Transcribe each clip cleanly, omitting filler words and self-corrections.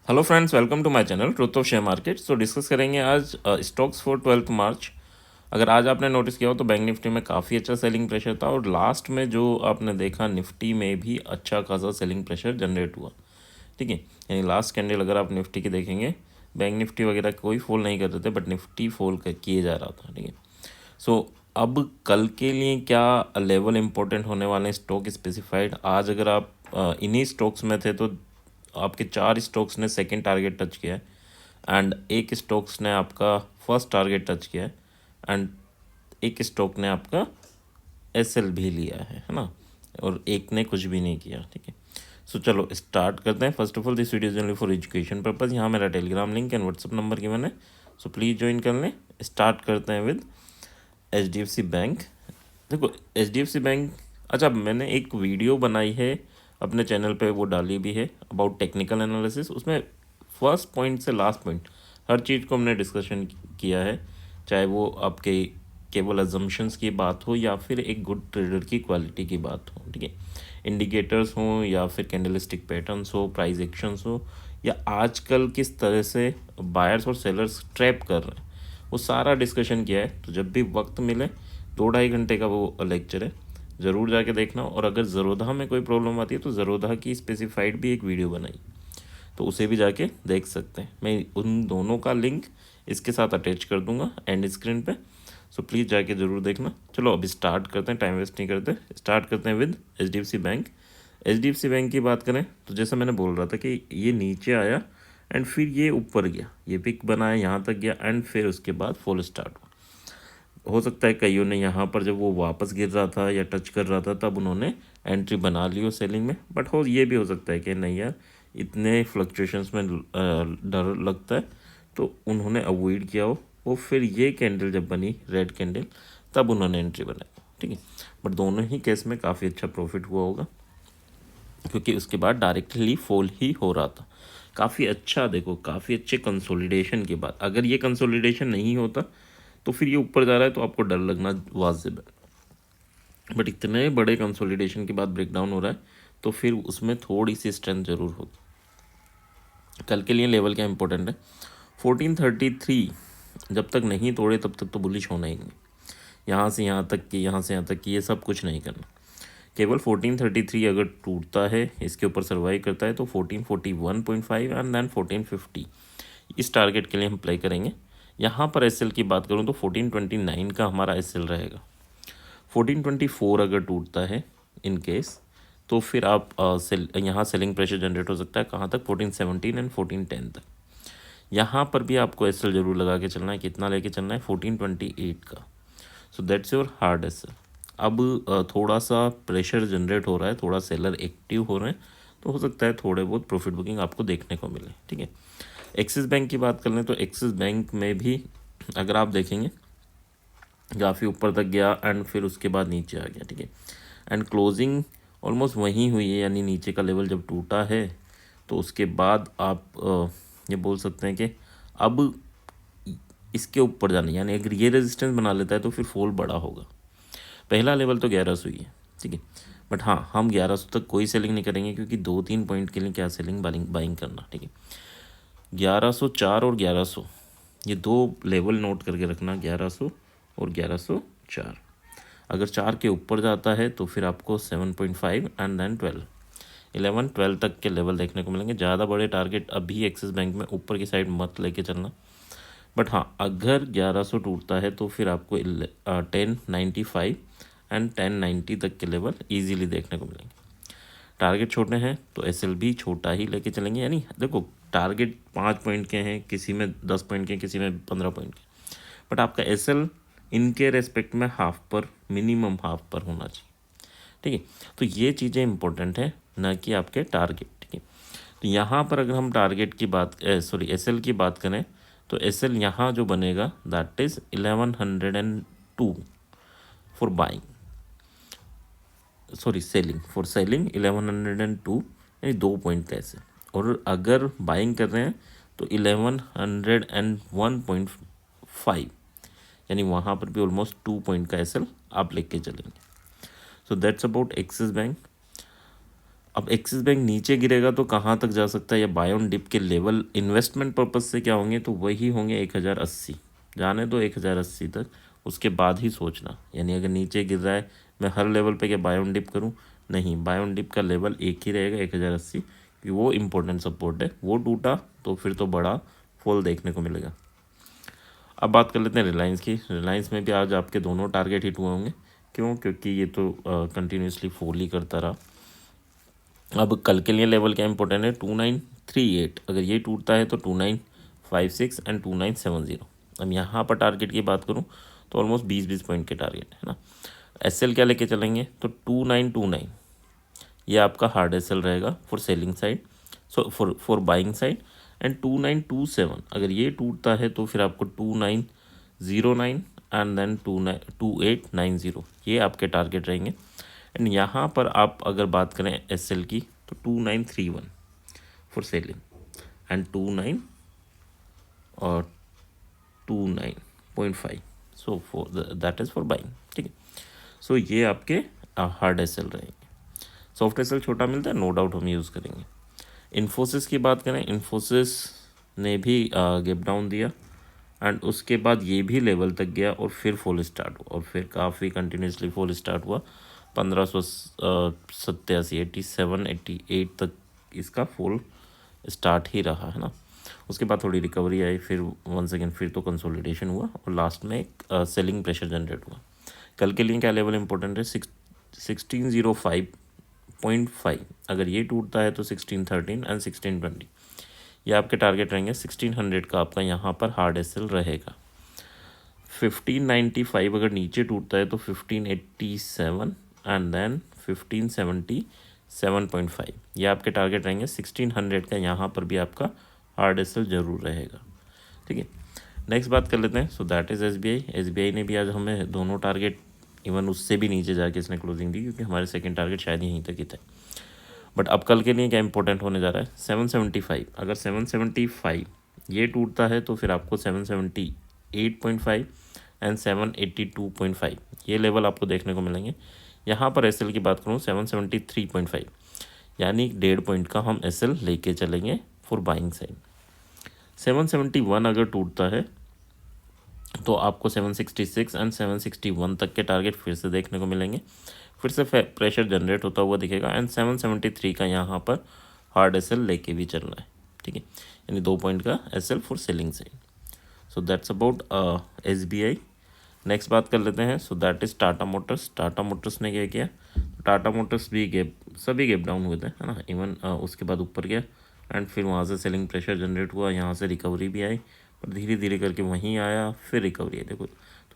Hello friends, welcome to my channel truth of share market. So discuss करेंगे आज stocks for 12 मार्च। अगर आज आपने नोटिस किया हो तो बैंक निफ्टी में काफ़ी अच्छा सेलिंग प्रेशर था और लास्ट में जो आपने देखा निफ्टी में भी अच्छा खासा सेलिंग प्रेशर जनरेट हुआ। ठीक है, यानी लास्ट कैंडल अगर आप निफ्टी की देखेंगे, बैंक निफ्टी वगैरह कोई फॉल नहीं कर रहे थे बट निफ्टी फॉल किए जा रहा था। ठीक है, सो अब कल के लिए क्या लेवल इंपॉर्टेंट होने वाले हैं स्टॉक स्पेसिफाइड। आज अगर आप इन्हीं स्टॉक्स में थे तो आपके 4 स्टॉक्स ने सेकंड टारगेट टच किया है एंड एक स्टॉक्स ने आपका फर्स्ट टारगेट टच किया है एंड एक स्टॉक ने आपका एसएल भी लिया है ना, और एक ने कुछ भी नहीं किया। ठीक है, सो चलो स्टार्ट करते हैं। First of all this video is only for education purpose. यहाँ मेरा Telegram link and WhatsApp number given है, सो प्लीज़ ज्वाइन कर लें। स्टार्ट करते हैं विद HDFC बैंक। देखो HDFC बैंक, अच्छा मैंने एक वीडियो बनाई है अपने चैनल पे, वो डाली भी है अबाउट टेक्निकल एनालिसिस। उसमें फर्स्ट पॉइंट से लास्ट पॉइंट हर चीज़ को हमने डिस्कशन किया है, चाहे वो आपके केवल अजम्पशंस की बात हो या फिर एक गुड ट्रेडर की क्वालिटी की बात हो। ठीक है, इंडिकेटर्स हों या फिर कैंडलस्टिक पैटर्न्स हो, प्राइस एक्शंस हो, या आजकल किस तरह से बायर्स और सेलर्स ट्रैप कर रहे हैं, वो सारा डिस्कशन किया है। तो जब भी वक्त मिले 2-2.5 घंटे का वो लेक्चर है, ज़रूर जाके देखना। और अगर ज़रोधा में कोई प्रॉब्लम आती है तो ज़रोधा की स्पेसिफाइड भी एक वीडियो बनाई, तो उसे भी जाके देख सकते हैं। मैं उन दोनों का लिंक इसके साथ अटैच कर दूंगा एंड स्क्रीन पे, सो प्लीज़ जाके ज़रूर देखना। चलो अभी स्टार्ट करते हैं, टाइम वेस्ट नहीं करते, स्टार्ट करते हैं with HDFC bank. HDFC bank की बात करें तो जैसा मैंने बोल रहा था कि ये नीचे आया एंड फिर ये ऊपर गया, ये पिक बनाया, यहाँ तक गया एंड फिर उसके बाद फॉल स्टार्ट हुआ। हो सकता है कईयों ने यहाँ पर जब वो वापस गिर रहा था या टच कर रहा था तब उन्होंने एंट्री बना ली हो सेलिंग में, बट हो ये भी हो सकता है कि नहीं यार इतने फ्लक्चुएशंस में डर लगता है तो उन्होंने अवॉइड किया हो। वो फिर ये कैंडल जब बनी रेड कैंडल तब उन्होंने एंट्री बनाई। ठीक है, बट दोनों ही केस में काफ़ी अच्छा प्रॉफिट हुआ होगा क्योंकि उसके बाद डायरेक्टली फॉल ही हो रहा था। काफ़ी अच्छा, देखो काफ़ी अच्छे कंसोलिडेशन के बाद, अगर ये कंसोलिडेशन नहीं होता तो फिर ये ऊपर जा रहा है तो आपको डर लगना वाजिब है, बट इतने बड़े कंसोलिडेशन के बाद ब्रेकडाउन हो रहा है तो फिर उसमें थोड़ी सी स्ट्रेंथ ज़रूर होगी। कल के लिए लेवल क्या इंपॉर्टेंट है, 1433 जब तक नहीं तोड़े तब तक तो बुलिश होना ही नहीं। यहाँ से यहाँ तक की, यहाँ से यहाँ तक की, ये सब कुछ नहीं करना। केवल 1433 अगर टूटता है, इसके ऊपर सर्वाइव करता है तो 1441.5 एंड देन 1450 इस टारगेट के लिए हम प्ले करेंगे। यहाँ पर एसएल की बात करूँ तो 1429 का हमारा एसएल रहेगा। 1424 अगर टूटता है इन केस तो फिर आप यहाँ सेलिंग प्रेशर जनरेट हो सकता है कहाँ तक, 1417 एंड 1410 तक। यहाँ पर भी आपको एसएल जरूर लगा के चलना है। कितना लेके चलना है, 1428 का। So that's your hard SL. अब थोड़ा सा प्रेशर जनरेट हो रहा है, थोड़ा सेलर एक्टिव हो रहे हैं, तो हो सकता है थोड़े बहुत प्रॉफिट बुकिंग आपको देखने को मिले। ठीक है, एक्सिस बैंक की बात कर लें तो एक्सिस बैंक में भी अगर आप देखेंगे काफ़ी ऊपर तक गया एंड फिर उसके बाद नीचे आ गया। ठीक है, एंड क्लोजिंग ऑलमोस्ट वहीं हुई है, यानी नीचे का लेवल जब टूटा है तो उसके बाद आप ये बोल सकते हैं कि अब इसके ऊपर जाना, यानी अगर ये रेजिस्टेंस बना लेता है तो फिर फॉल बड़ा होगा। पहला लेवल तो 1100 ही है। ठीक है, बट हाँ हम 1100 तक कोई सेलिंग नहीं करेंगे क्योंकि 2-3 पॉइंट के लिए क्या सेलिंग बाइंग करना। ठीक है, 1104 और 1100 ये दो लेवल नोट करके रखना, 1100 और 1104। अगर 4 के ऊपर जाता है तो फिर आपको 7.5 एंड देन 11-12 तक के लेवल देखने को मिलेंगे। ज़्यादा बड़े टारगेट अभी एक्सिस बैंक में ऊपर की साइड मत लेके चलना, बट हाँ अगर 1100 टूटता है तो फिर आपको 1095 एंड 1090 तक के लेवल इजीली देखने को मिलेंगे। टारगेट छोटे हैं तो एसएल भी छोटा ही लेके चलेंगे, यानी देखो टारगेट 5 पॉइंट के हैं, किसी में 10 पॉइंट के, किसी में 15 पॉइंट के, बट आपका एसएल इनके रेस्पेक्ट में हाफ पर, मिनिमम हाफ पर होना चाहिए। ठीक है, तो ये चीज़ें इंपॉर्टेंट है, ना कि आपके टारगेट। ठीक है, तो यहाँ पर अगर हम टारगेट की बात एसएल की बात करें तो एसएल यहाँ जो बनेगा that is 1102 for buying, sorry selling, for selling 1102, यानी 2 पॉइंट का एसएल। और अगर बाइंग कर रहे हैं तो 1101.5, यानी वहाँ पर भी ऑलमोस्ट 2 पॉइंट का एसएल आप लेके चलेंगे। सो दैट्स अबाउट एक्सिस बैंक। अब एक्सिस बैंक नीचे गिरेगा तो कहाँ तक जा सकता है, या बाय ऑन डिप के लेवल इन्वेस्टमेंट पर्पज से क्या होंगे, तो वही होंगे 1080, जाने दो 1080 तक, उसके बाद ही सोचना। यानी अगर नीचे गिर रहा है मैं हर लेवल पे क्या बाय ऑन डिप करूँ, नहीं, बाय ऑन डिप का लेवल एक ही रहेगा 1080, कि वो इम्पोर्टेंट सपोर्ट है। वो टूटा तो फिर तो बड़ा फॉल देखने को मिलेगा। अब बात कर लेते हैं रिलायंस की। रिलायंस में भी आज आपके दोनों टारगेट हिट हुए होंगे। क्यों? क्योंकि ये तो कंटिन्यूसली फॉल ही करता रहा। अब कल के लिए लेवल क्या इंपॉर्टेंट है, 2938, अगर ये टूटता है तो 2956 एंड 2970। अब यहाँ पर टारगेट की बात करूँ तो ऑलमोस्ट 20 पॉइंट के टारगेट है ना। एसएल क्या लेके चलेंगे, तो 2929, ये आपका हार्ड एसएल रहेगा for selling side, so for buying side. And 2927 अगर ये टूटता है तो फिर आपको 2909 एंड देन 2890, ये आपके टारगेट रहेंगे। एंड यहाँ पर आप अगर बात करें एसएल की तो 2931 फॉर सेलिंग एंड 29 और 29.5, so for that is for buying. ठीक है, सो ये आपके हार्ड एसएल रहेंगे। सॉफ्ट एसएल छोटा मिलता है, नो डाउट हम यूज़ करेंगे। इन्फोसिस की बात करें, इन्फोसिस ने भी गैप डाउन दिया एंड उसके बाद ये भी लेवल तक गया और फिर फॉल स्टार्ट हुआ, और फिर काफ़ी कंटिन्यूसली फॉल स्टार्ट हुआ। 1587, 87, 88 तक इसका फॉल स्टार्ट ही रहा है ना। उसके बाद थोड़ी रिकवरी आई, फिर वंस अगेन फिर तो कंसोलिडेशन हुआ और लास्ट में एक सेलिंग प्रेशर जनरेट हुआ। कल के लिए क्या लेवल इंपॉर्टेंट है, 1605.5, अगर ये टूटता है तो 1613 एंड 1620, ये आपके टारगेट रहेंगे। 1600 का आपका यहाँ पर हार्ड एसएल रहेगा। 1595 अगर नीचे टूटता है तो 1587 एंड देन 1577.5, ये आपके टारगेट रहेंगे। 1600 का यहाँ पर भी आपका हार्ड एसएल जरूर रहेगा। ठीक है, नेक्स्ट बात कर लेते हैं। So that is SBI. SBI ने भी आज हमें दोनों टारगेट, इवन उससे भी नीचे जाके इसने क्लोजिंग दी, क्योंकि हमारे सेकंड टारगेट शायद यहीं तक ही थे। बट अब कल के लिए क्या इंपॉर्टेंट होने जा रहा है, 775, अगर 775 ये टूटता है तो फिर आपको 778.5 एंड 782.5 ये लेवल आपको देखने को मिलेंगे। यहाँ पर एसएल की बात करूँ 773.5, यानी 1.5 पॉइंट का हम एसएल लेके चलेंगे फॉर बाइंग साइड। 771 अगर टूटता है तो आपको 766 एंड 761 तक के टारगेट फिर से देखने को मिलेंगे, फिर से प्रेशर जनरेट होता हुआ दिखेगा। एंड 773 का यहाँ पर हार्ड एसएल लेके भी चल रहा है। ठीक है, यानी 2 पॉइंट का SL for selling side. So that's about SBI. Next बात कर लेते हैं। So that is Tata Motors. Tata Motors ने क्या किया, टाटा मोटर्स भी सभी गैप डाउन हुए थे, है ना। इवन उसके बाद ऊपर गया एंड फिर वहाँ से सेलिंग प्रेशर जनरेट हुआ, यहाँ से रिकवरी भी आई, पर धीरे धीरे करके वहीं आया, फिर रिकवरी है। देखो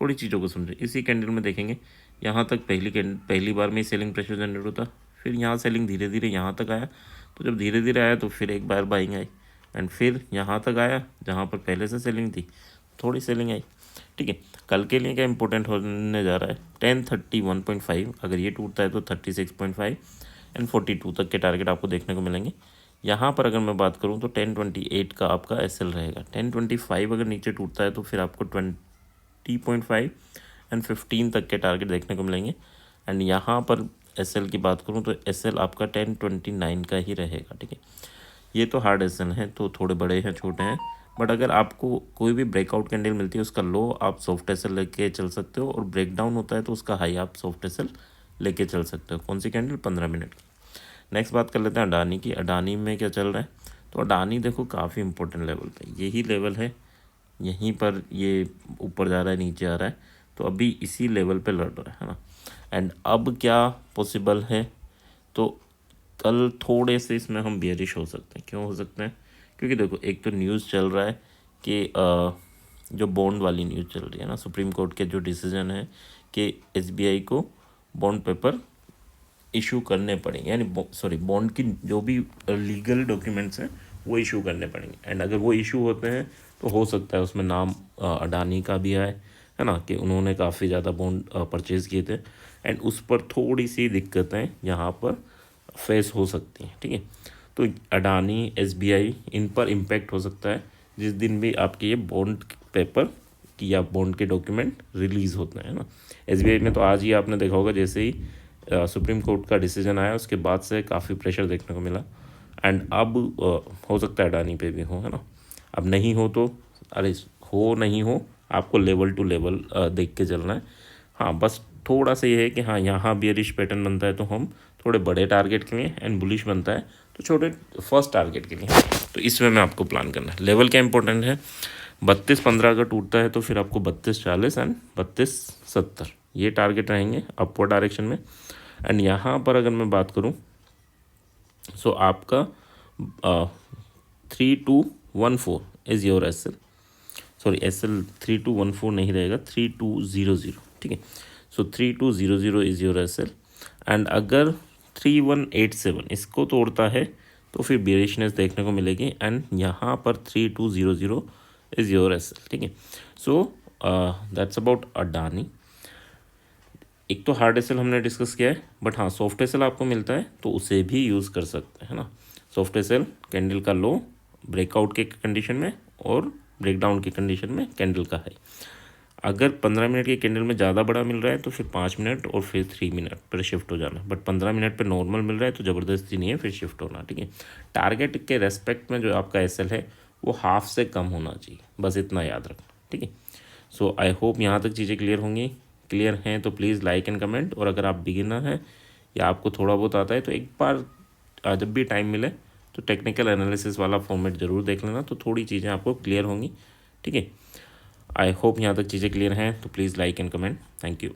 थोड़ी चीज़ों को समझे, इसी कैंडल में देखेंगे यहाँ तक पहली बार में ही सेलिंग प्रेशर जनरेट होता, फिर यहाँ सेलिंग धीरे धीरे यहाँ तक आया, तो जब धीरे धीरे आया तो फिर एक बार बाइंग आई एंड फिर यहाँ तक आया जहाँ पर पहले से सेलिंग थी, थोड़ी सेलिंग आई। ठीक है, कल के लिए क्या इंपॉर्टेंट होने जा रहा है, 1031.5, अगर ये टूटता है तो 36.5 एंड 42 तक के टारगेट आपको देखने को मिलेंगे। यहाँ पर अगर मैं बात करूँ तो 1028 का आपका एसएल रहेगा। 1025 अगर नीचे टूटता है तो फिर आपको 20.5 एंड 15 तक के टारगेट देखने को मिलेंगे। एंड यहाँ पर एसएल की बात करूँ तो एसएल आपका 1029 का ही रहेगा। ठीक है, ये तो हार्ड एसएल है, तो थोड़े बड़े हैं छोटे हैं, बट अगर आपको कोई भी ब्रेकआउट कैंडल मिलती है उसका लो आप सॉफ्ट एसएल लेके चल सकते हो, और ब्रेक डाउन होता है तो उसका हाई आप सॉफ्ट एसएल लेके चल सकते हो। कौन सी कैंडल, 15 मिनट की। नेक्स्ट बात कर लेते हैं अडानी की। अडानी में क्या चल रहा है, तो अडानी देखो काफ़ी इंपॉर्टेंट लेवल पे, यही लेवल है, यहीं पर ये ऊपर जा रहा है नीचे आ रहा है, तो अभी इसी लेवल पे लड़ रहा है ना। एंड अब क्या पॉसिबल है, तो कल थोड़े से इसमें हम बियरिश हो सकते हैं। क्यों हो सकते हैं, क्योंकि देखो एक तो न्यूज़ चल रहा है कि जो बॉन्ड वाली न्यूज़ चल रही है ना, सुप्रीम कोर्ट के जो डिसीजन है कि एसबीआई को बॉन्ड पेपर इशू करने पड़ेंगे, यानी सॉरी बॉन्ड की जो भी लीगल डॉक्यूमेंट्स हैं वो इशू करने पड़ेंगे। एंड अगर वो इशू होते हैं तो हो सकता है उसमें नाम अडानी का भी आए, है ना, कि उन्होंने काफ़ी ज़्यादा बॉन्ड परचेज़ किए थे, एंड उस पर थोड़ी सी दिक्कतें यहाँ पर फेस हो सकती हैं। ठीक है, तो अडानी, एसबीआई, इन पर इम्पैक्ट हो सकता है जिस दिन भी आपके ये बॉन्ड पेपर की या बॉन्ड के डॉक्यूमेंट रिलीज़ होते हैं ना। एसबीआई में तो आज ही आपने देखा होगा, जैसे ही सुप्रीम कोर्ट का डिसीजन आया उसके बाद से काफ़ी प्रेशर देखने को मिला। एंड अब हो सकता है अडानी पे भी हो, है ना। अब नहीं हो तो अरे हो नहीं हो, आपको लेवल टू लेवल देख के चलना है। हाँ बस थोड़ा सा ये है कि हाँ यहाँ बियरिश पैटर्न बनता है तो हम थोड़े बड़े टारगेट के लिए, एंड बुलिश बनता है तो छोटे फर्स्ट टारगेट के लिए। तो इसमें में आपको प्लान करना है। लेवल क्या इंपॉर्टेंट है, 32.15 अगर टूटता है तो फिर आपको 32.40 एंड 32.70 ये टारगेट रहेंगे अपवर्ड डायरेक्शन में। एंड यहाँ पर अगर मैं बात करूँ सो आपका 3214 is your S L, sorry S L 3214 नहीं रहेगा, 3200, ठीक है। सो 3200 is your S L. And अगर 3187 इसको तोड़ता है तो फिर बेरिशनेस देखने को मिलेगी, एंड यहाँ पर 3200 इज़ योर एस एल, ठीक है। सो दैट्स अबाउट अडानी। एक तो हार्ड एसएल हमने डिस्कस किया है, बट हाँ सॉफ्ट एसएल आपको मिलता है तो उसे भी यूज़ कर सकते हैं ना। सॉफ्ट एसएल कैंडल का लो ब्रेकआउट के कंडीशन में और ब्रेकडाउन की कंडीशन में कैंडल का हाई। अगर 15 मिनट के कैंडल में ज़्यादा बड़ा मिल रहा है तो फिर 5 मिनट और फिर 3 मिनट पर शिफ्ट हो जाना, बट 15 मिनट पर नॉर्मल मिल रहा है तो ज़बरदस्ती नहीं है फिर शिफ्ट होना, ठीक है। टारगेट के रेस्पेक्ट में जो आपका एसएल है वो हाफ से कम होना चाहिए, बस इतना याद रखना, ठीक है। सो आई होप यहाँ तक चीज़ें क्लियर होंगी। क्लियर हैं तो प्लीज़ लाइक एंड कमेंट, और अगर आप बिगिनर हैं या आपको थोड़ा बहुत आता है तो एक बार जब भी टाइम मिले तो टेक्निकल एनालिसिस वाला फॉर्मेट ज़रूर देख लेना, तो थोड़ी चीज़ें आपको क्लियर होंगी, ठीक है। आई होप यहाँ तक चीज़ें क्लियर हैं तो please like and comment. Thank you.